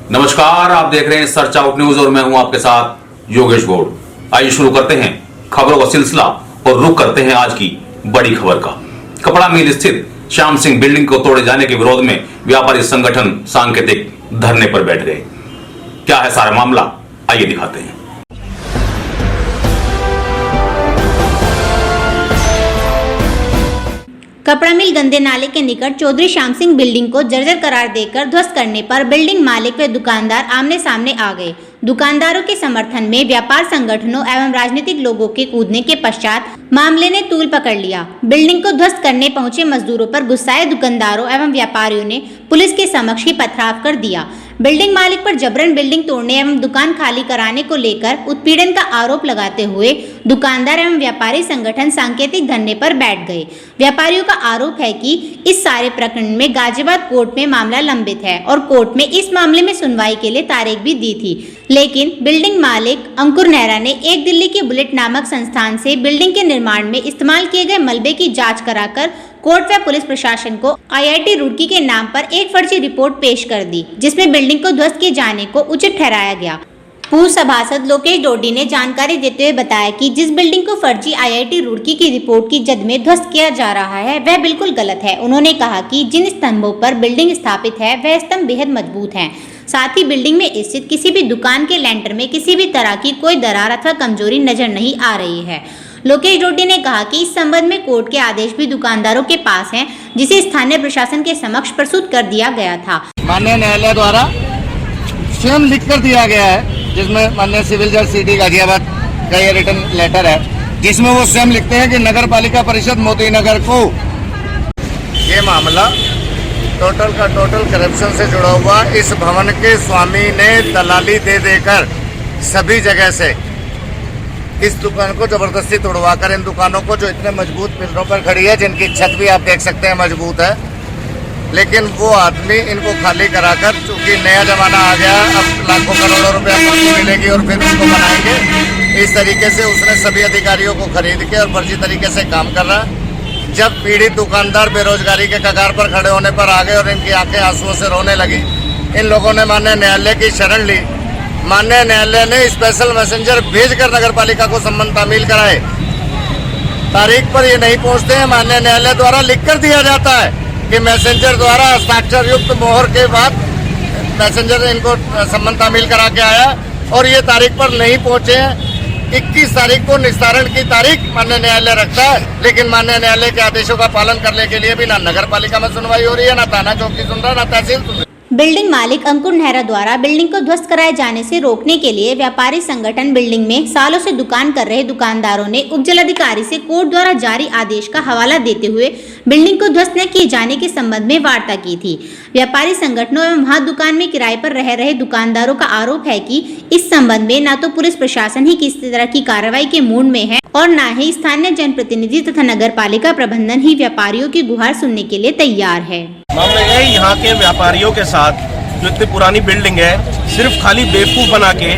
नमस्कार, आप देख रहे हैं सर्च आउट न्यूज और मैं हूं आपके साथ योगेश गौड़। आइए शुरू करते हैं खबरों का सिलसिला और रुख करते हैं आज की बड़ी खबर का। कपड़ा मिल स्थित श्याम सिंह बिल्डिंग को तोड़े जाने के विरोध में व्यापारी संगठन सांकेतिक धरने पर बैठ गए। क्या है सारा मामला, आइए दिखाते हैं। कपड़ा मिल गंदे नाले के निकट चौधरी श्याम सिंह बिल्डिंग को जर्जर करार देकर ध्वस्त करने पर बिल्डिंग मालिक व दुकानदार आमने सामने आ गए। दुकानदारों के समर्थन में व्यापार संगठनों एवं राजनीतिक लोगों के कूदने के पश्चात मामले ने तूल पकड़ लिया। बिल्डिंग को ध्वस्त करने पहुंचे मजदूरों पर गुस्साए दुकानदारों एवं व्यापारियों ने पुलिस के समक्ष ही पथराव कर दिया। बिल्डिंग मालिक पर जबरन बिल्डिंग तोड़ने एवं दुकान खाली कराने को लेकर उत्पीड़न का आरोप लगाते हुए दुकानदार एवं व्यापारी संगठन सांकेतिक धरने पर बैठ गए। व्यापारियों का आरोप है कि इस सारे प्रकरण में गाजियाबाद कोर्ट में मामला लंबित है और कोर्ट में इस मामले में सुनवाई के लिए तारीख भी दी थी, लेकिन बिल्डिंग मालिक अंकुर नेहरा ने एक दिल्ली के बुलेट नामक संस्थान से बिल्डिंग के निर्माण में इस्तेमाल किए गए मलबे की जांच कराकर कोर्ट व पुलिस प्रशासन को IIT रुड़की के नाम पर एक फर्जी रिपोर्ट पेश कर दी, जिसमें बिल्डिंग को ध्वस्त किए जाने को उचित ठहराया गया। पूर्व सभासद लोकेश डोडी ने जानकारी देते हुए बताया कि जिस बिल्डिंग को फर्जी IIT रुड़की की रिपोर्ट की जद में ध्वस्त किया जा रहा है वह बिल्कुल गलत है। उन्होंने कहा कि जिन स्तंभों पर बिल्डिंग स्थापित है वह स्तंभ बेहद मजबूत हैं। साथ ही बिल्डिंग में स्थित किसी भी दुकान के लेंटर में किसी भी तरह की कोई दरार अथवा कमजोरी नजर नहीं आ रही है। लोकेश डोडी ने कहा कि इस संबंध में कोर्ट के आदेश भी दुकानदारों के पास हैं, जिसे स्थानीय प्रशासन के समक्ष प्रस्तुत कर दिया गया था। माननीय न्यायालय द्वारा स्वयं लिख कर दिया गया है, जिसमें माननीय सिविल जज सिटी गाजियाबाद का ये रिटर्न लेटर है, जिसमें वो स्वयं लिखते हैं कि नगर पालिका परिषद मोती नगर को ये मामला टोटल का टोटल करप्शन से जुड़ा हुआ, इस भवन के स्वामी ने दलाली दे देकर सभी जगह से इस दुकान को जबरदस्ती तोड़वाकर इन दुकानों को, जो इतने मजबूत पिलरों पर खड़ी है, जिनकी छत भी आप देख सकते हैं मजबूत है, लेकिन वो आदमी इनको खाली कराकर, चूंकि नया जमाना आ गया, अब लाखों करोड़ों रुपया फर्जी मिलेगी और फिर उनको बनाएंगे, इस तरीके से उसने सभी अधिकारियों को खरीद के और फर्जी तरीके से काम कर रहा। जब पीड़ित दुकानदार बेरोजगारी के कगार पर खड़े होने पर आ गए और इनकी आंखें आंसुओं से रोने लगी, इन लोगों ने माननीय न्यायालय की शरण ली। माननीय न्यायालय ने स्पेशल मैसेंजर भेजकर नगर पालिका को सम्मन तामील कराए। तारीख पर ये नहीं पहुंचते हैं, माननीय न्यायालय द्वारा लिख कर दिया जाता है कि मैसेंजर द्वारा हस्ताक्षर युक्त मोहर के बाद मैसेंजर इनको सम्मन तामील करा के आया और ये तारीख पर नहीं पहुंचे हैं। 21 तारीख को निस्तारण की तारीख माननीय न्यायालय रखता है, लेकिन माननीय न्यायालय के आदेशों का पालन करने के लिए भी ना नगर पालिका में सुनवाई हो रही है, ना थाना चौकी सुन रहा, ना तहसील सुन रही। बिल्डिंग मालिक अंकुर नेहरा द्वारा बिल्डिंग को ध्वस्त कराए जाने से रोकने के लिए व्यापारी संगठन बिल्डिंग में सालों से दुकान कर रहे दुकानदारों ने उप जिलाधिकारी से कोर्ट द्वारा जारी आदेश का हवाला देते हुए बिल्डिंग को ध्वस्त न किए जाने के संबंध में वार्ता की थी। व्यापारी संगठनों एवं वहां दुकान में किराए पर रह रहे दुकानदारों का आरोप है कि इस संबंध में न तो पुलिस प्रशासन ही किसी तरह की कार्रवाई के मूड में है और न ही स्थानीय जनप्रतिनिधि तथा नगर पालिका प्रबंधन ही व्यापारियों की गुहार सुनने के लिए तैयार है। मामला यह है, यहाँ के व्यापारियों के साथ जो इतनी पुरानी बिल्डिंग है, सिर्फ खाली बेवकूफ बना के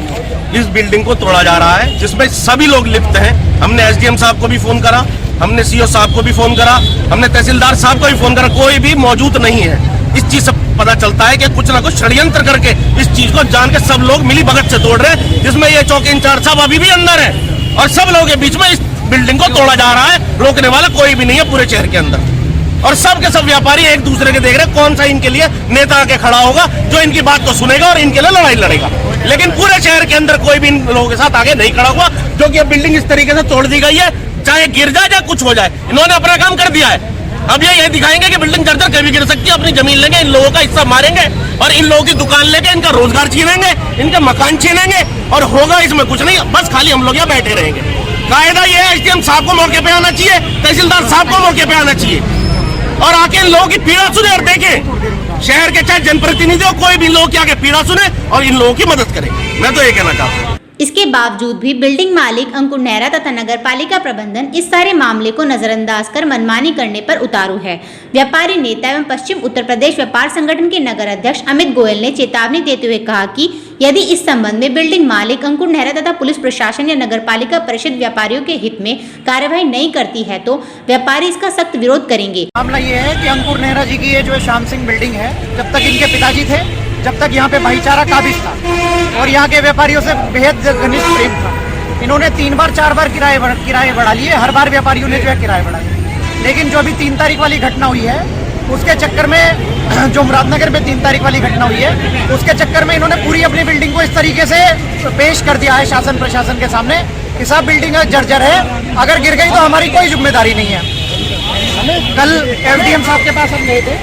इस बिल्डिंग को तोड़ा जा रहा है, जिसमें सभी लोग लिप्त हैं। हमने SDM साहब को भी फोन करा, हमने CO साहब को भी फोन करा, हमने तहसीलदार साहब को भी फोन करा, कोई भी मौजूद नहीं है। इस चीज से पता चलता है कि कुछ ना कुछ षड्यंत्र करके इस चीज को जान के सब लोग मिली भगत से तोड़ रहे हैं, जिसमें ये चौकी इंचार्ज साहब अभी भी अंदर है और सब लोगों के बीच में इस बिल्डिंग को तोड़ा जा रहा है। रोकने वाला कोई भी नहीं है पूरे शहर के अंदर, और सब के सब व्यापारी एक दूसरे के देख रहे हैं कौन सा इनके लिए नेता आके खड़ा होगा जो इनकी बात को सुनेगा और इनके लिए लड़ाई लड़ेगा। लेकिन पूरे शहर के अंदर कोई भी इन लोगों के साथ आगे नहीं खड़ा हुआ, क्योंकि ये बिल्डिंग इस तरीके से तोड़ दी गई है, चाहे गिर जाए चाहे कुछ हो जाए, इन्होंने अपना काम कर दिया है। अब ये दिखाएंगे कि बिल्डिंग जर्जर कभी गिर सकती है, अपनी जमीन लेंगे, इन लोगों का हिस्सा मारेंगे और इन लोगों की दुकान लेके इनका रोजगार छीनेंगे, इनके मकान छीनेंगे और होगा इसमें कुछ नहीं, बस खाली हम लोग यहाँ बैठे रहेंगे। कायदा ये है, SDM साहब को मौके पे आना चाहिए, तहसीलदार साहब को मौके पे आना चाहिए और आके इन लोगों की पीड़ा सुने और देखें। शहर के चाहे जनप्रतिनिधि हो, कोई भी लोग आके पीड़ा सुने और इन लोगों की मदद करें। मैं तो ये कहना चाहता हूँ। इसके बावजूद भी बिल्डिंग मालिक अंकुर नेहरा तथा नगर पालिका प्रबंधन इस सारे मामले को नजरअंदाज कर मनमानी करने पर उतारू है। व्यापारी नेता एवं पश्चिम उत्तर प्रदेश व्यापार संगठन के नगर अध्यक्ष अमित गोयल ने चेतावनी देते हुए कहा कि यदि इस संबंध में बिल्डिंग मालिक अंकुर नेहरा तथा पुलिस प्रशासन या नगर पालिका परिषद व्यापारियों के हित में कार्यवाही नहीं करती है तो व्यापारी इसका सख्त विरोध करेंगे। मामला ये है कि अंकुर नेहरा जी की ये जो श्याम सिंह बिल्डिंग है, जब तक इनके पिताजी थे जब तक यहाँ पे भाईचारा काबिज था और यहाँ के व्यापारियों से बेहद घनिष्ठ प्रेम था। इन्होंने 3 बार 4 बार किराए बढ़ा लिए, हर बार व्यापारियों ने जो है किराए बढ़ाए। लेकिन जो अभी 3 तारीख वाली घटना हुई है उसके चक्कर में, जो मुरादनगर में 3 तारीख वाली घटना हुई है उसके चक्कर में इन्होंने पूरी अपनी बिल्डिंग को इस तरीके से पेश कर दिया है शासन प्रशासन के सामने कि सब बिल्डिंग जर्जर है, अगर गिर गई तो हमारी कोई जिम्मेदारी नहीं है। कल एफडीएम साहब के पास हम गए थे।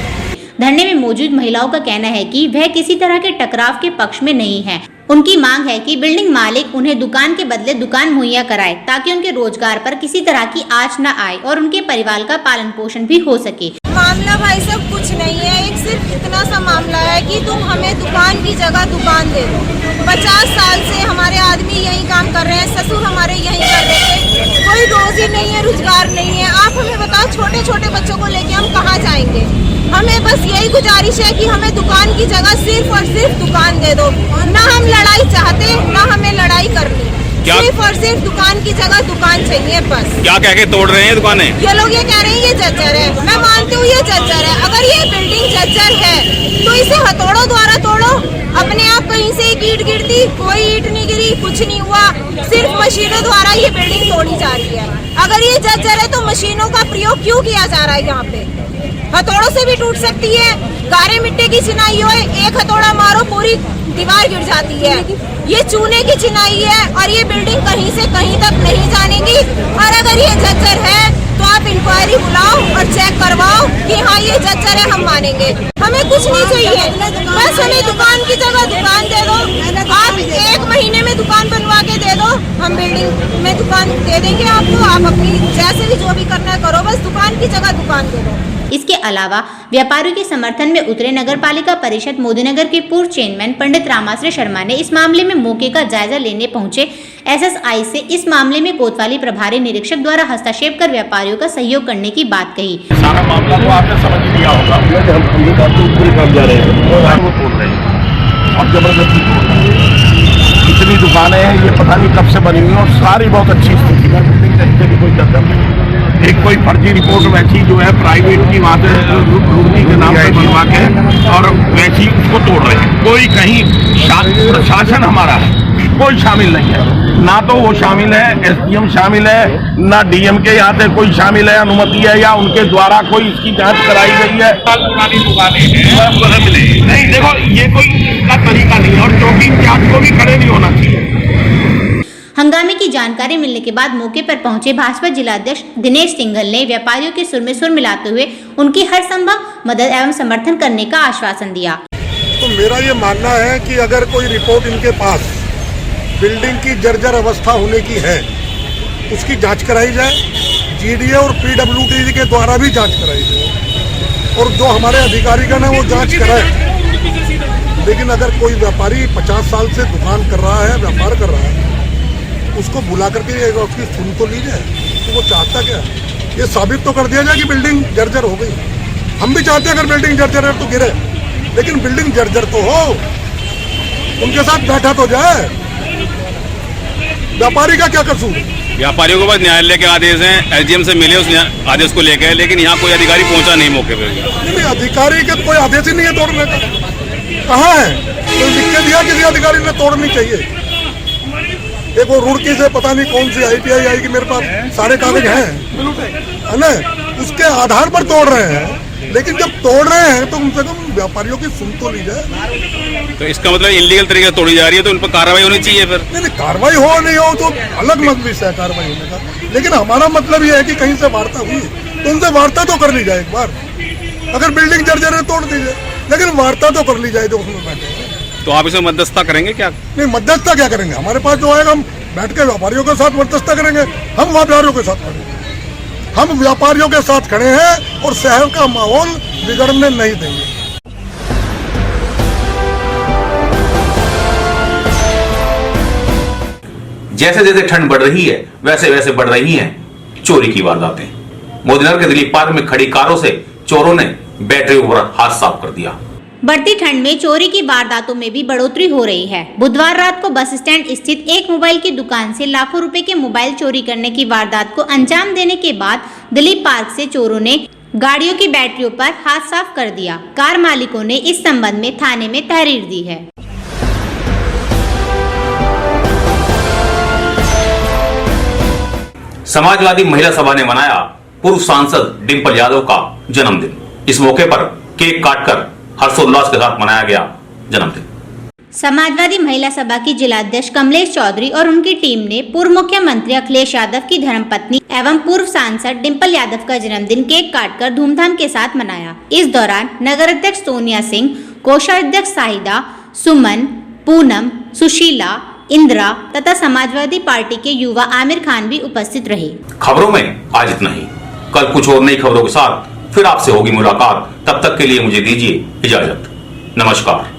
धरने में मौजूद महिलाओं का कहना है कि वह किसी तरह के टकराव के पक्ष में नहीं है। उनकी मांग है कि बिल्डिंग मालिक उन्हें दुकान के बदले दुकान मुहैया कराए ताकि उनके रोजगार पर किसी तरह की आंच न आए और उनके परिवार का पालन पोषण भी हो सके। मामला भाई साहब कुछ नहीं है, एक सिर्फ इतना सा मामला है कि तुम हमें दुकान की जगह दुकान दे दो। 50 साल से हमारे आदमी यही काम कर रहे हैं, ससुर हमारे यही कर रहे थे, कोई रोजी नहीं है, रोजगार नहीं है। आप हमें बताओ छोटे छोटे बच्चों को लेके हम कहाँ जाएंगे? हमें बस यही गुजारिश है कि हमें दुकान की जगह सिर्फ और सिर्फ दुकान दे दो। ना हम लड़ाई चाहते, ना हमें लड़ाई करनी, सिर्फ और सिर्फ दुकान की जगह दुकान चाहिए बस। क्या कह के तोड़ रहे हैं दुकानें? ये लोग ये कह रहे हैं ये जर्जर है। मैं मानती हूँ ये जर्जर है। अगर ये बिल्डिंग जर्जर है तो इसे हथौड़ों द्वारा तोड़ो। अपने आप कहीं से एक ईंट गिरती, कोई ईंट नहीं गिरी, कुछ नहीं हुआ, सिर्फ मशीनों द्वारा ये बिल्डिंग तोड़ी जा रही है। अगर ये जर्जर है तो मशीनों का प्रयोग क्यों किया जा रहा है? यहाँ पे हथौड़ों से भी टूट सकती है। गारे मिट्टी की चिनाई हो, एक हथौड़ा मारो पूरी दीवार गिर जाती है। ये चूने की चिनाई है और ये बिल्डिंग कहीं से कहीं तक नहीं जानेगी। और अगर ये जर्जर है तो आप इंक्वायरी बुलाओ और चेक करवाओ कि हाँ ये जर्जर है, हम मानेंगे। हमें कुछ नहीं चाहिए, बस हमें दुकान की जगह दुकान दे दो। आप 1 महीने में दुकान बनवा के दे दो, हम बिल्डिंग में दुकान दे देंगे आपको। आप अपनी जैसे भी जो भी करना है करो, बस दुकान की जगह दुकान दे दो। इसके अलावा व्यापारियों के समर्थन में उतरे नगर पालिका परिषद मोदीनगर के पूर्व चेयरमैन पंडित रामाश्रय शर्मा ने इस मामले में मौके का जायजा लेने पहुंचे एसएसआई से इस मामले में कोतवाली प्रभारी निरीक्षक द्वारा हस्तक्षेप कर व्यापारियों का सहयोग करने की बात कही। सारा मामला तो आपने समझ लिया होगा। हम जा रहे हैं, वो तोड़ रहे हैं और जबरदस्ती तोड़ रहे हैं। इतनी दुकानें हैं, ये पता नहीं कब से बनी हुई और सारी बहुत अच्छी स्थिति में बिल्डिंग रहने की कोई चक्कर नहीं। एक कोई फर्जी रिपोर्ट वैसी जो है प्राइवेट की वहाँ से रुकनी के नाम पे बनवा के और वैसी उसको तोड़ रहे हैं। कोई कहीं प्रशासन हमारा कोई शामिल नहीं है, ना तो वो शामिल है, एसडीएम शामिल है, ना डीएम के यहाँ से कोई शामिल है, अनुमति है या उनके द्वारा कोई इसकी जांच कराई गई है। पुरानी दुकानें हैं नहीं, देखो ये कोई का तरीका नहीं है और चौकी इंचार्ज को भी खड़े नहीं होना चाहिए। हंगामे की जानकारी मिलने के बाद मौके पर पहुंचे भाजपा जिलाध्यक्ष दिनेश सिंघल ने व्यापारियों के सुर में सुर मिलाते हुए उनकी हर संभव मदद एवं समर्थन करने का आश्वासन दिया। तो मेरा ये मानना है कि अगर कोई रिपोर्ट इनके पास बिल्डिंग की जर्जर अवस्था होने की है, उसकी जांच कराई जाए। जीडीए और पीडब्ल्यूडी के द्वारा भी जांच कराई जाए और जो हमारे अधिकारीगण है वो जांच कराए। लेकिन अगर कोई व्यापारी 50 साल से दुकान कर रहा है, व्यापार कर रहा है, उसको बुला करके उसकी सुन तो ली जाए तो वो चाहता क्या? ये साबित तो कर दिया जाए कि बिल्डिंग जर्जर हो गई। हम भी चाहते हैं अगर बिल्डिंग जर्जर है तो गिरे, लेकिन बिल्डिंग जर्जर तो हो, उनके साथ बैठा तो जाए। व्यापारी का क्या कसूर? व्यापारियों के पास न्यायालय के आदेश हैं, एसडीएम से मिले उस आदेश को लेकर, लेकिन यहाँ कोई अधिकारी पहुंचा नहीं मौके पर। नहीं, अधिकारी के कोई आदेश ही नहीं है तोड़ने का। कहाँ है? तो लिख के दिया किसी अधिकारी ने तोड़नी चाहिए। एक वो रुड़की से पता नहीं कौन सी IPI आएगी, मेरे पास सारे कागज हैं, है ना, उसके आधार पर तोड़ रहे हैं। लेकिन जब तोड़ रहे हैं तो कम से कम व्यापारियों की सुन तो ली जाए। तो इसका मतलब इलीगल तरीके से तोड़ी जा रही है तो उन पर कार्रवाई होनी चाहिए। फिर नहीं, कार्रवाई हो नहीं हो तो अलग मजलिस है कार्रवाई होने का, लेकिन हमारा मतलब ये है कि कहीं से वार्ता हुई तो उनसे वार्ता तो कर ली जाए एक बार। अगर बिल्डिंग जर्जर है तोड़ दीजिए, लेकिन वार्ता तो कर ली जाए जो उसमें बैठे। तो आप इसमें मध्यस्थता करेंगे क्या? नहीं, मध्यस्थता क्या करेंगे? हमारे पास जो आएगा हम बैठ के व्यापारियों के साथ मध्यस्थता करेंगे। हम व्यापारियों के साथ खड़े हैं, हम व्यापारियों के साथ खड़े हैं और शहर का माहौल बिगड़ने नहीं देंगे। जैसे जैसे ठंड बढ़ रही है वैसे वैसे बढ़ रही हैं चोरी की वारदातें। मोदीनगर के दिलीप पार्क में खड़ी कारों से चोरों ने बैटरी पर हाथ साफ कर दिया। बढ़ती ठंड में चोरी की वारदातों में भी बढ़ोतरी हो रही है। बुधवार रात को बस स्टैंड स्थित एक मोबाइल की दुकान से लाखों रुपए के मोबाइल चोरी करने की वारदात को अंजाम देने के बाद दिलीप पार्क से चोरों ने गाड़ियों की बैटरियों पर हाथ साफ कर दिया। कार मालिकों ने इस संबंध में थाने में तहरीर दी है। समाजवादी महिला सभा ने मनाया पूर्व सांसद डिंपल यादव का जन्मदिन। इस मौके पर केक काटकर हर्षोल्लास के साथ मनाया गया जन्मदिन। समाजवादी महिला सभा की जिलाध्यक्ष कमलेश चौधरी और उनकी टीम ने पूर्व मुख्यमंत्री अखिलेश यादव की धर्मपत्नी एवं पूर्व सांसद डिंपल यादव का जन्मदिन केक काटकर धूमधाम के साथ मनाया। इस दौरान नगर अध्यक्ष सोनिया सिंह, कोषाध्यक्ष साहिदा, सुमन, पूनम, सुशीला, इंदिरा तथा समाजवादी पार्टी के युवा आमिर खान भी उपस्थित रहे। खबरों में आज इतना ही। कल कुछ और नई खबरों के साथ फिर आपसे होगी मुलाकात। तब तक के लिए मुझे दीजिए इजाजत। नमस्कार।